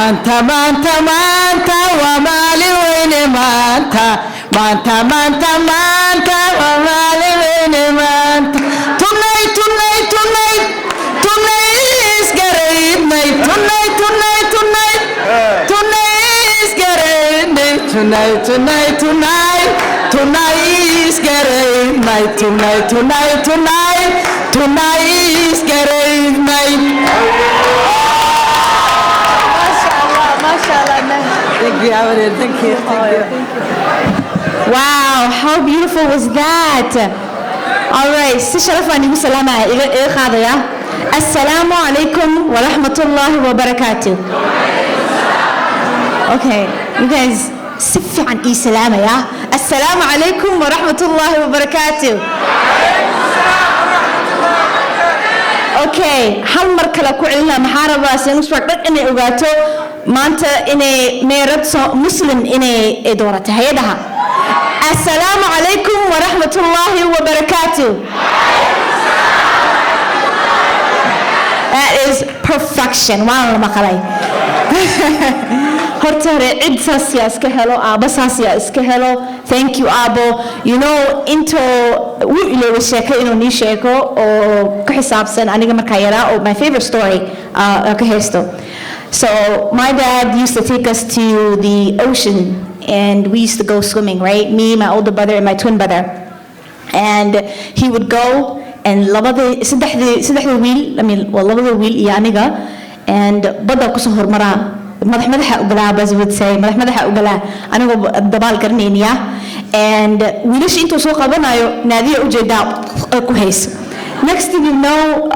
Manta, manta, manta, wamali wene manta. Manta, manta, manta, wamali wene manta. Tonight, tonight, tonight, tonight is great night. Tonight, tonight, tonight, tonight is great night. Tonight, tonight, tonight, tonight is great night. Tonight, tonight, tonight, tonight is great night. Thank you, Amadou. Thank you. Thank you. Wow, how beautiful was that? All right, si sharafan igu salaamaya iga qaadaya. Assalamu alaikum wa rahmatullahi wa barakatuh. Okay, you guys, si fiican ii salaamaya. Assalamu alaikum wa rahmatullahi wa barakatuh. Okay, hal mar kale ku celina maxaa rabaa si musfaq dad inay ogaato maanta inay meerad muslim inay doorato hay'adaha. Assalamu alaikum wa rahmatullahi wa barakatuh. That is perfection. Wow, maqalay. Horta hore cid saas yaa iska helo, aaba saas yaa iska helo. Thank you, Abo. You know, into wuu ilooba sheeko inuu nii sheeko oo ka xisaabsan aniga markaa yaraa oo my favorite story ka haysto. So my dad used to take us to the ocean and we used to go swimming, right? Me, my older brother, and my twin brother. And he would go and saddexda wiil, labada wiil iyo aniga, and badda ku soo hormaraa. madaxa u galaa, as would say, madaxa u galaa anigoo dabaal garanayniya. And wiilasha intuu soo qabanayo Nadiya u jeedaa ku hayso. Next thing you know,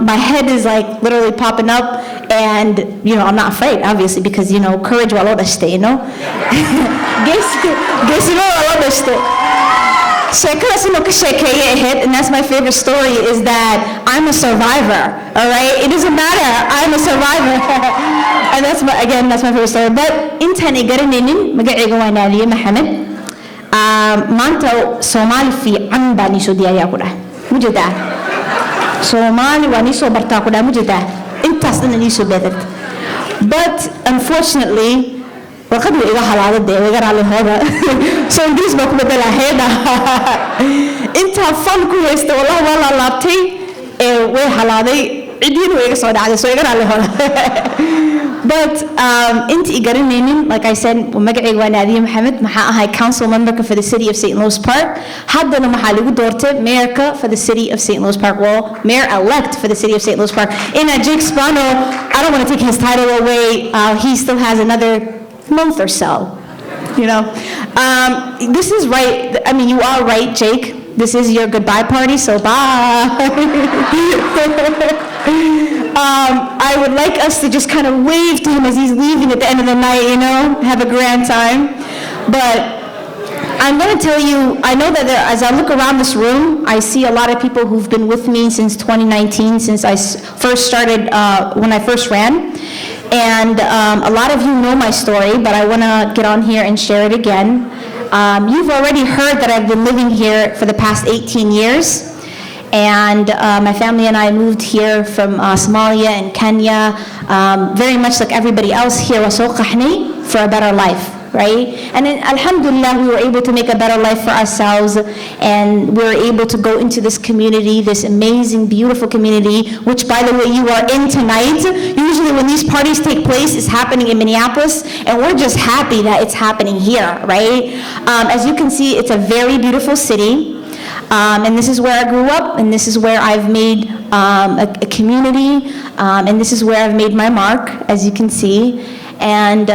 my head is like literally popping up, and you know I'm not afraid, obviously, because you know courage waa loo dhashtay, you know. Geesinimo waa loo dhashtay. Sheekadaas inuu ka sheekeeyay ahayd, and that's my favorite story, is that I'm a survivor. All right, it doesn't matter. I'm a survivor. And that's my favorite story. But intaan ay garanaynin magacayga waa Nadiya Mohamed. Maanta Soomaali fiican baan isoo diyaariyaa ku dhahay. Mujeedaa? Soomaali waan isoo bartaa ku dhahay, mujeedaa? Intaas dhan isoo beedad. But unfortunately, warqad way iga halaaday, way iga raalihooda. So Ingiriis baa ku bedelaa heeda. Intaa fan ku haysta wallahi waa la laabtay way halaaday. Cidiin way iga soo dhacday, so iga raalihooda. But inta igaranaynin, like I said, magacayga waa Nadiya Mohamed, maxaa ahay council member for the city of St. Louis Park. Haddana maxaa lagu doortay mayorka for the city of St. Louis Park. Well, mayor-elect for the city of St. Louis Park. In Jake Spano, I don't want to take his title away. He still has another month or so, you know. This is right. I mean, you are right, Jake. This is your goodbye party, so bye. I would like us to just kind of wave to him as he's leaving at the end of the night, you know, have a grand time. But I'm going to tell you, I know that as I look around this room, I see a lot of people who've been with me since 2019, since I first started, when I first ran. And a lot of you know my story, but I want to get on here and share it again. You've already heard that I've been living here for the past 18 years. And my family and I moved here from Somalia and Kenya, very much like everybody else here, for a better life, right? And then, alhamdulillah, we were able to make a better life for ourselves, and we were able to go into this community, this amazing, beautiful community, which, by the way, you are in tonight. Usually when these parties take place, it's happening in Minneapolis, and we're just happy that it's happening here, right? As you can see, it's a very beautiful city. And this is where I grew up, and this is where I've made a community, and this is where I've made my mark, as you can see. And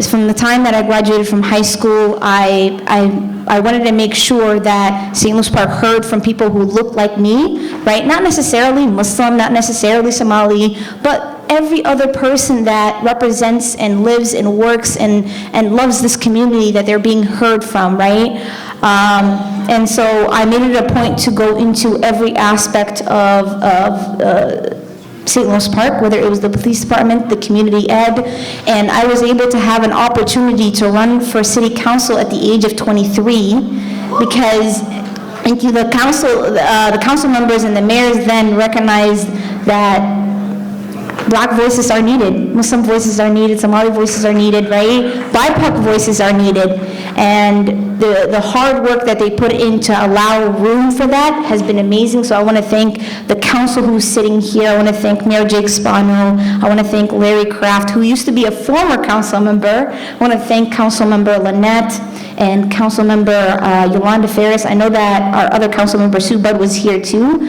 from the time that I graduated from high school, I wanted to make sure that St. Louis Park heard from people who looked like me, right? Not necessarily Muslim, not necessarily Somali, but every other person that represents and lives and works and loves this community that they're being heard from, right? And so I made it a point to go into every aspect of St. Louis Park, whether it was the police department, the community ed, and I was able to have an opportunity to run for city council at the age of 23 because the council members and the mayors then recognized that Black voices are needed, Muslim voices are needed, Somali voices are needed, right? BIPOC voices are needed. And the hard work that they put in to allow room for that has been amazing. So I want to thank the council who's sitting here. I want to thank Mayor Jake Spano. I want to thank Larry Kraft, who used to be a former council member. I want to thank Council Member Lynette and Council Member Yolanda Ferris. I know that our other Council Member Sue Budd was here too.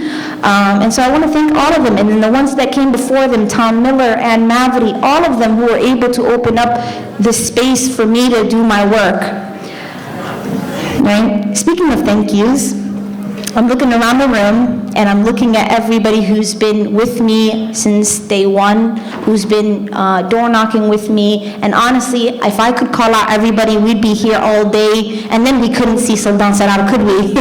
And so I want to thank all of them. And then the ones that came before them, Tom Miller and Mavri, all of them who were able to open up the space for me to do my work. Right? Speaking of thank yous, I'm looking around the room and I'm looking at everybody who's been with me since day one, who's been door knocking with me. And honestly, if I could call out everybody, we'd be here all day, and then we couldn't see Sultan Sarar, could we?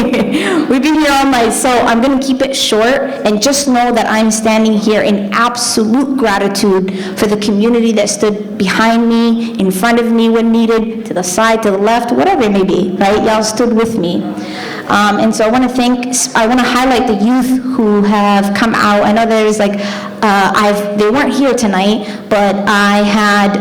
We'd be here all night. So I'm going to keep it short and just know that I'm standing here in absolute gratitude for the community that stood behind me, in front of me when needed, to the side, to the left, whatever it may be, right? Y'all stood with me. And so I want to highlight the youth who have come out. I know there's like, they weren't here tonight, but I had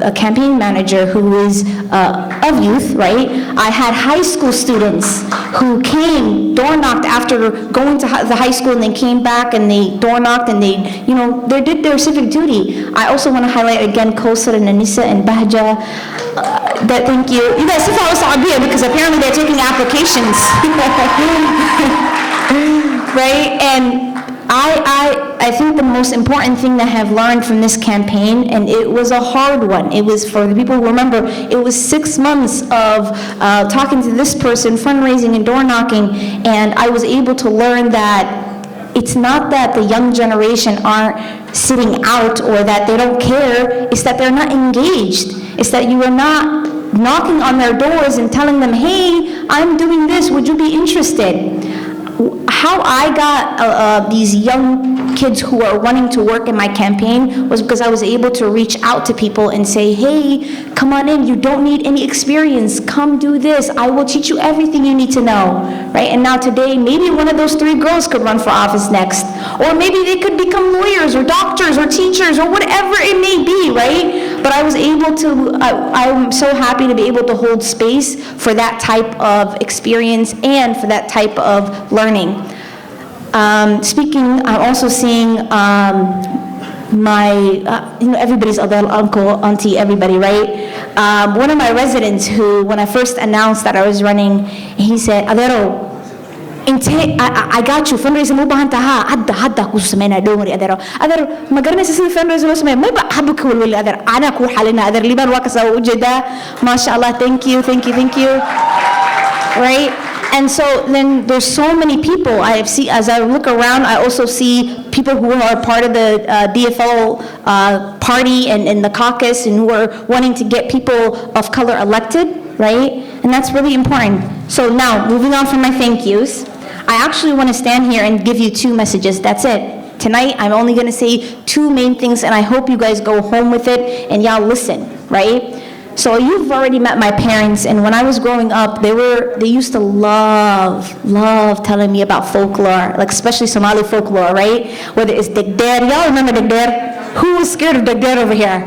a campaign manager who is of youth, right? I had high school students who came, door knocked after going to the high school, and they came back and they door knocked and they, they did their civic duty. I also want to highlight again Kausar and Anissa and Bahja. Thank you. You guys, if I was Saudi, because apparently they're taking applications. Right? And I think the most important thing that I have learned from this campaign, and it was a hard one, it was for the people who remember, it was 6 months of talking to this person, fundraising and door knocking, and I was able to learn that it's not that the young generation aren't sitting out or that they don't care, it's that they're not engaged. It's that you are not knocking on their doors and telling them, hey, I'm doing this, would you be interested? How I got these young kids who are wanting to work in my campaign was because I was able to reach out to people and say, hey, come on in, you don't need any experience, come do this, I will teach you everything you need to know, right? And now today, maybe one of those 3 girls could run for office next, or maybe they could become lawyers or doctors or teachers or whatever it may be, right? But I was able to, I'm so happy to be able to hold space for that type of experience and for that type of learning. I'm also seeing everybody's other uncle, auntie, everybody, right? One of my residents who, when I first announced that I was running, he said, Adero, I got you, fundraising mo bahan taha, hadda ko susamena, don't worry, Adero. Adero, magaramay sa fundraising mo susamena, may ba habag ko wali, Adero, ana ko halina, Adero, liban waka sa ujeda, mashallah, thank you. Right? And so then there's so many people I see, as I look around, I also see people who are part of the DFL party and the caucus and who are wanting to get people of color elected, right? And that's really important. So now, moving on from my thank yous, I actually want to stand here and give you 2 messages. That's it. Tonight, I'm only going to say 2 main things, and I hope you guys go home with it and y'all listen, right? So you've already met my parents, and when I was growing up, they used to love telling me about folklore, like especially Somali folklore, right? Whether it's Degder, y'all remember Degder? Who was scared of Degder over here?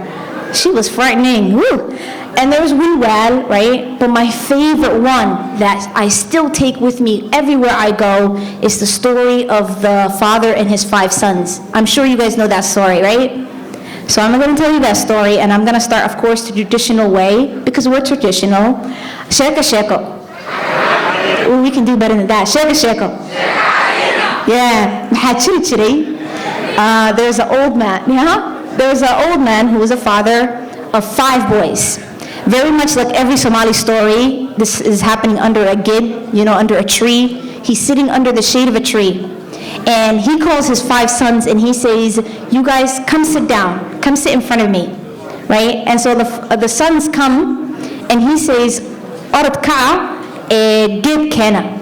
She was frightening, woo! And there's Wiwal, right? But my favorite one that I still take with me everywhere I go is the story of the father and his 5 sons. I'm sure you guys know that story, right? So I'm going to tell you that story, and I'm going to start, of course, the traditional way, because we're traditional. Sheka sheko. Ooh, we can do better than that. Sheka sheko. Yeah. There's an old man. There's an old man who was a father of 5 boys. Very much like every Somali story, this is happening under a gid, under a tree. He's sitting under the shade of a tree. And he calls his 5 sons and he says, you guys, come sit down. Come sit in front of me, right? And so the sons come and he says, Orat ka'a gib kena.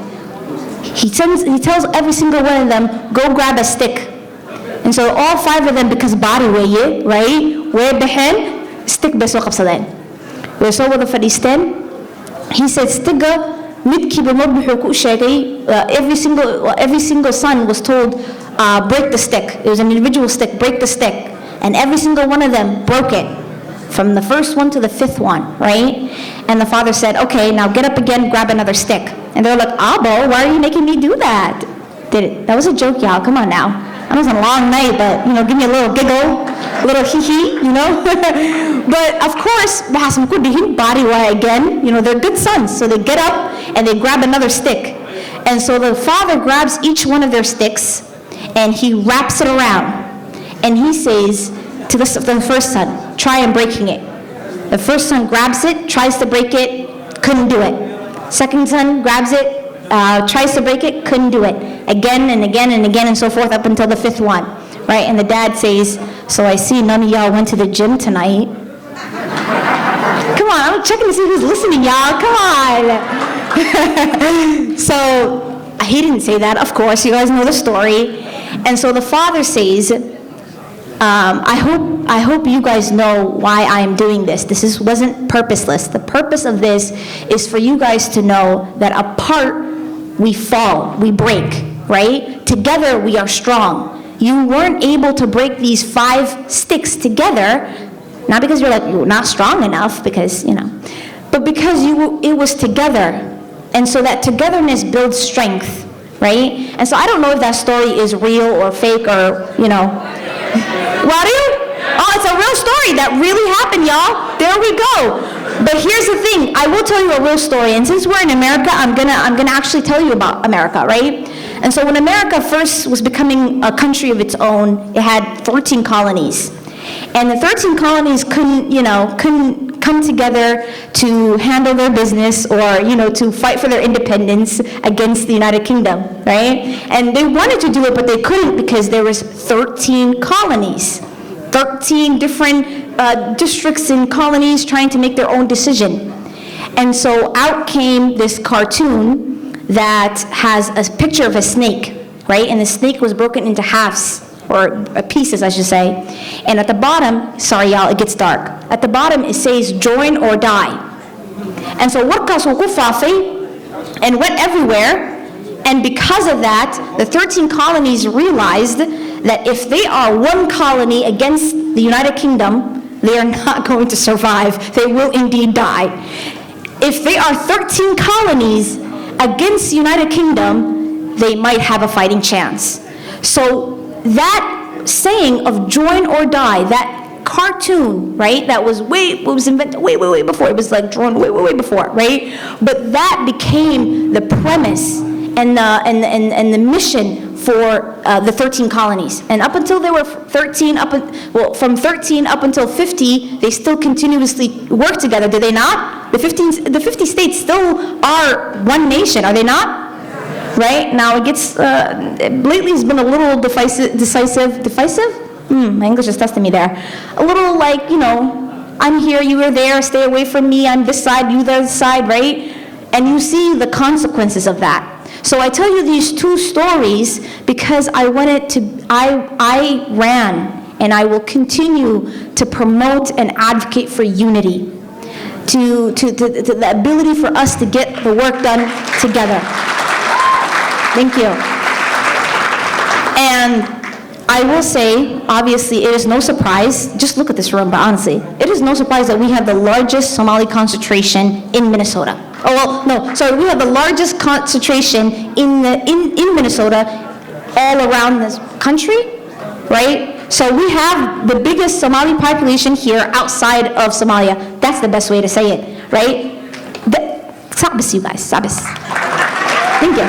He tells every single one of them, go grab a stick. And so all 5 of them, because body way, right? Where behen, stick beso kapsadan. Where so wada fadisten, he said, stigga, every single son was told, break the stick. It was an individual stick, break the stick. and every single one of them broke it, from the first one to the fifth one, right? And the father said, okay, now get up again, grab another stick. And they're like, Abba, why are you making me do that? That was a joke, y'all, come on now. That was a long night, but, give me a little giggle, a little hee-hee, But, of course, again, they're good sons. So they get up and they grab another stick. And so the father grabs each one of their sticks and he wraps it around. And he says to the first son, try and breaking it. The first son grabs it, tries to break it, couldn't do it. Second son grabs it, tries to break it, couldn't do it. Again and again and again and so forth up until the fifth one, right? And the dad says, so I see none of y'all went to the gym tonight. Come on, I'm checking to see who's listening, y'all. Come on. So he didn't say that, of course. You guys know the story. And so the father says, I hope you guys know why I'm doing this. This wasn't purposeless. The purpose of this is for you guys to know that apart we fall, we break, right? Together we are strong. You weren't able to break these 5 sticks together, not because you're not strong enough, because, but because it was together. And so that togetherness builds strength, right? And so I don't know if that story is real or fake or, What? Oh, it's a real story that really happened, y'all. There we go. But here's the thing. I will tell you a real story. And since we're in America, I'm gonna actually tell you about America, right? And so when America first was becoming a country of its own, it had 13 colonies. And the 13 colonies couldn't come together to handle their business or, to fight for their independence against the United Kingdom, right? And they wanted to do it, but they couldn't because there was 13 colonies, 13 different districts and colonies trying to make their own decision. And so out came this cartoon that has a picture of a snake, right? And the snake was broken into halves, or pieces, I should say. And at the bottom, sorry y'all, it gets dark. At the bottom, it says, join or die. And so warkaas wuu ku faafay and went everywhere. And because of that, the 13 colonies realized that if they are one colony against the United Kingdom, they are not going to survive. They will indeed die. If they are 13 colonies against the United Kingdom, they might have a fighting chance. So that saying of join or die, that cartoon, right, that was invented way before. It was drawn way before, right? But that became the premise and the mission for the 13 colonies. And up until they were 13, from 13 up until 50, they still continuously work together, did they not? The 50 states still are one nation, are they not? Right? Now it gets, lately it's been a little decisive? My English is testing me there. A little I'm here, you are there, stay away from me, I'm this side, you this side, right? And you see the consequences of that. So I tell you these 2 stories because I ran and I will continue to promote and advocate for unity, to the ability for us to get the work done together. Thank you. And I will say, obviously, it is no surprise, just look at this room, but honestly, it is no surprise that we have the largest Somali concentration in Minnesota. Oh, well, no, sorry, we have the largest concentration in Minnesota all around this country, right? So we have the biggest Somali population here outside of Somalia. That's the best way to say it, right? Sabis, you guys, sabis. Thank you.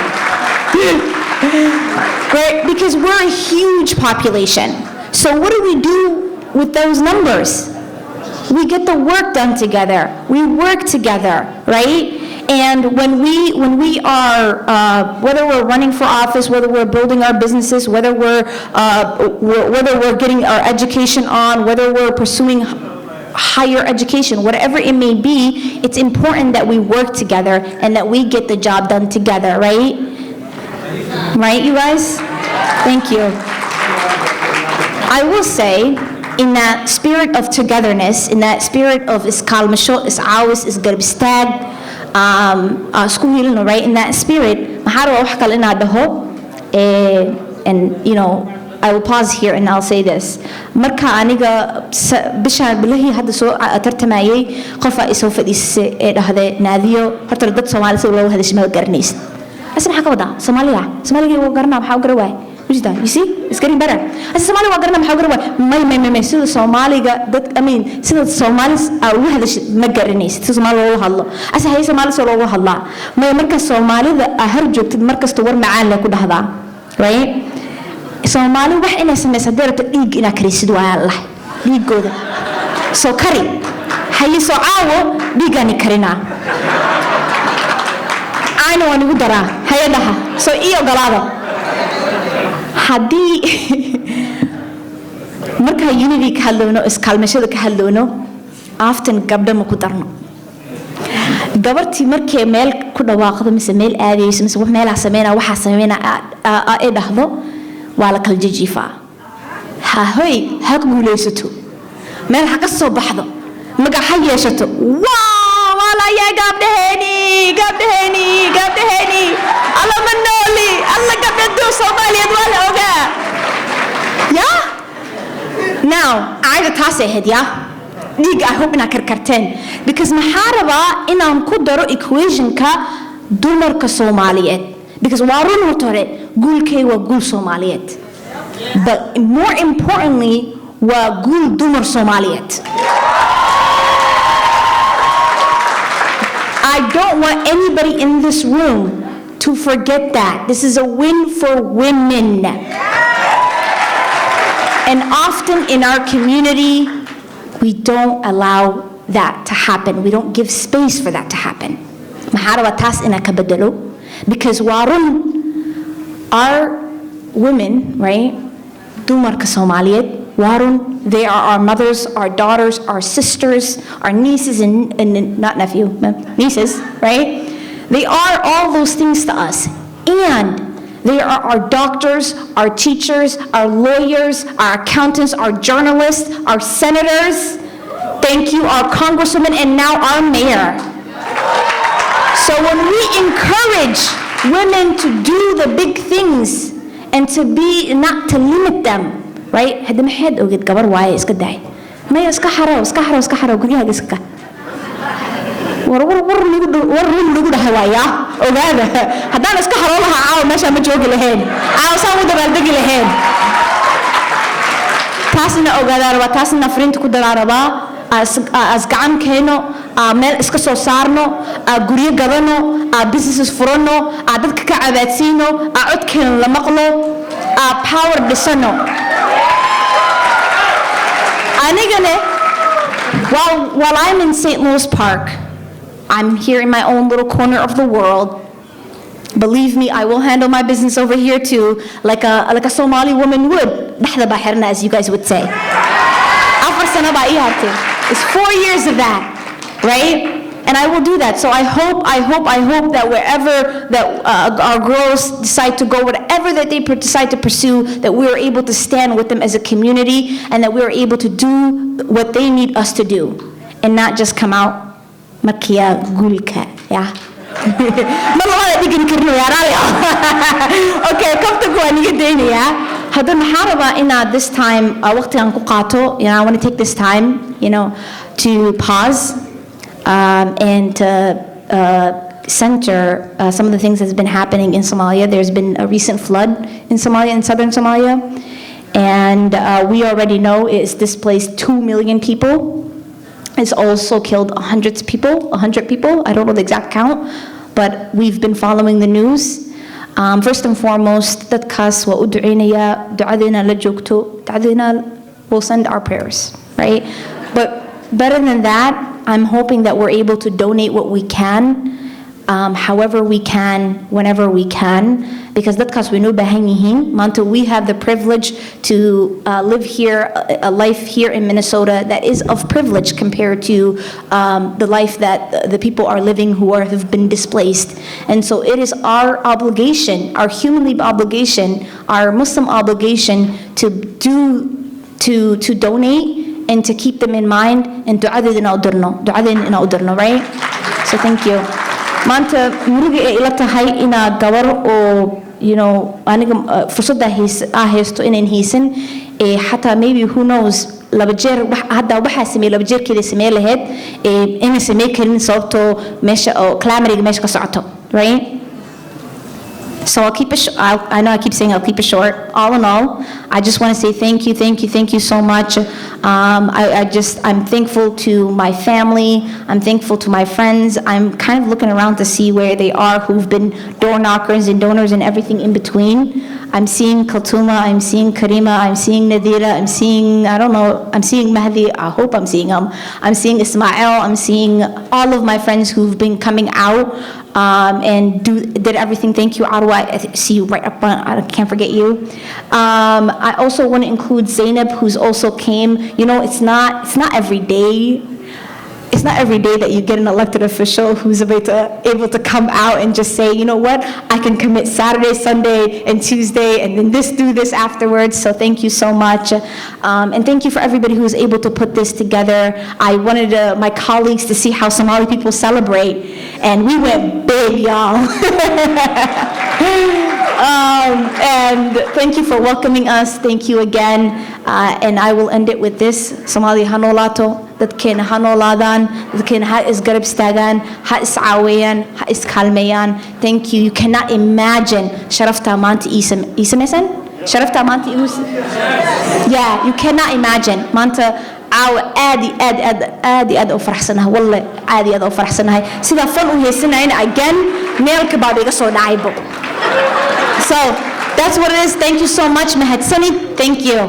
Right? Because we're a huge population. So what do we do with those numbers? We get the work done together. We work together, right? And when we are, whether we're running for office, whether we're building our businesses, whether we're getting our education on, whether we're pursuing higher education, whatever it may be, it's important that we work together and that we get the job done together, right? Right, you guys? Thank you. I will say, in that spirit of togetherness, in that spirit of iskalmasho, isawis, isgarbistag, right? In that spirit, and I will pause here and I'll say this. Marka aniga bisha bilahi hadda soo tartamayay qof ay soo fadhiisay ee dhahday Nadiyo horta dad Soomaali soo loo hadashay ma garanaysid. Asna waxa ka wada Soomaaliya waa garanaa waxa u garaway. You see? It's getting better. Asna Soomaali waa garanaa waxa u garaway. May sida Soomaaliga dad sida Soomaalis ugu hadashay ma garanaysid. Sida Soomaali loo hadlo. Asna hay Soomaali soo loo hadlaa. May marka Soomaalida har joogtid markasta war macaan la ku dhahdaa. Right? Soomaali wax inay sameeyso deerta dhiig ina karisid waa Allah dhiigooda soo kari hayi soo caawo dhiigani karina ayna waan ugu daraa hayadaha soo iyo galaada hadii marka unity ka hadloono iskaalmashada ka hadloono often gabdho ma ku darno gabartii markay meel ku dhawaaqdo mise meel aadayso mise wax meel waxa sameeyna ay dhahdo wala kal jijifa ha hoy ha guuleysato meel ha ka soo baxdo maga ha yeeshato wala ya gabdheeni alla manoli alla gabdho Soomaaliyeed wala oga ya now ayda taasay hadiya dig I hope ina karkarteen because maxaraba inaan ku daro equation ka dumarka Soomaaliyeed because warun hore guulkay waa guul Soomaaliyeed but more importantly waa guul dumar Soomaaliyeed I don't want anybody in this room to forget that this is a win for women and often in our community we don't allow that to happen we don't give space for that to happen maxaraba taas ina ka bedelo because warun our women, right? Dumarka Soomaliyeed, warun, they are our mothers, our daughters, our sisters, our nieces and not nephew, nieces, right? They are all those things to us. And they are our doctors, our teachers, our lawyers, our accountants, our journalists, our senators. Thank you, our congresswomen, and now our mayor. So when we encourage women to do the big things and to be not to limit them right hada maxad ogid gabar waaye iska daay may iska xaro guriga iska war lagu dhahawaaya ogaada hadaan iska xaro laha aaw meesha ma joogi lahayn aaw saan u dabaaldegi lahayn taasna ogaada taasna fariinta ku daraaraba as gacan keeno meel iska soo saarno guriga gadano businesses furano dadka ka cabaadsiino codkeena la maqlo power dhisano anigane while I'm in St. Louis Park I'm here in my own little corner of the world believe me I will handle my business over here too like a Somali woman would dhaxda baa xirna as you guys would say afar sano baa ii hartay it's 4 years of that right and I will do that so I hope that wherever that our girls decide to go whatever that they decide to pursue that we are able to stand with them as a community and that we are able to do what they need us to do and not just come out makia gulka yeah okay come to go and get in yeah hada maxaraba ina this time waqtigan ku qaato I want to take this time to pause and to center some of the things that's been happening in Somalia. There's been a recent flood in Somalia, in southern Somalia, and we already know it's displaced 2 million people. It's also killed 100 people. I don't know the exact count, but we've been following the news. First and foremost, dadkaas waa u duceynaya ducadeena la joogto ducadeena we'll send our prayers, right? But better than that, I'm hoping that we're able to donate what we can, however we can, whenever we can, because dadkaas way noo baahan yihiin maanta we have the privilege to live here a life here in Minnesota that is of privilege compared to the life that the people are living who have been displaced. And so it is our obligation, our humanly obligation, our Muslim obligation to donate and to keep them in mind and du'adin ina udurno, right? So thank you. Maanta muruga ay ila tahay ina gabar oo you know aniga fursadda haysto inaan haysan xataa maybe who knows laba jeer hadda waxa sameeyay laba jeerkeeda sameey lahayd inay sameey karin sababtoo meesha oo calamity meesha ka socoto, right? So I'll keep it I know I keep saying I'll keep it short. All in all, I just want to say thank you so much. I'm thankful to my family. I'm thankful to my friends. I'm kind of looking around to see where they are, who've been door knockers and donors and everything in between. I'm seeing Kaltuma, I'm seeing Karima, I'm seeing Nadira, I'm seeing, I don't know, I'm seeing Mahdi, I hope I'm seeing him. I'm seeing Ismail, I'm seeing all of my friends who've been coming out and did everything. Thank you, Arwa, I see you right up front, I can't forget you. I also want to include Zainab, who's also came. You know, it's not every day. It's not every day that you get an elected official who's able to come out and just say, you know what, I can commit Saturday, Sunday, and Tuesday, and then do this afterwards. So thank you so much. And thank you for everybody who was able to put this together. I wanted my colleagues to see how Somali people celebrate, and we went big, y'all. And thank you for welcoming us. Thank you again. And I will end it with this. Somali hanolato. Dadkeena ha noolaadaan, dadkeena ha isgarab istaagaan, ha iscaawiyaan, ha iskalmeeyaan. Thank you. You cannot imagine sharafta maanta iisamaysan? Sharafta maanta Yeah, you cannot imagine. Maanta aad u faraxsanahay, wallahi aad u faraxsanahay. Sida fan u haysanayna again, meelka baa iga soo dhacaybo. So, that's what it is. Thank you so much. Mahadsanid. Thank you.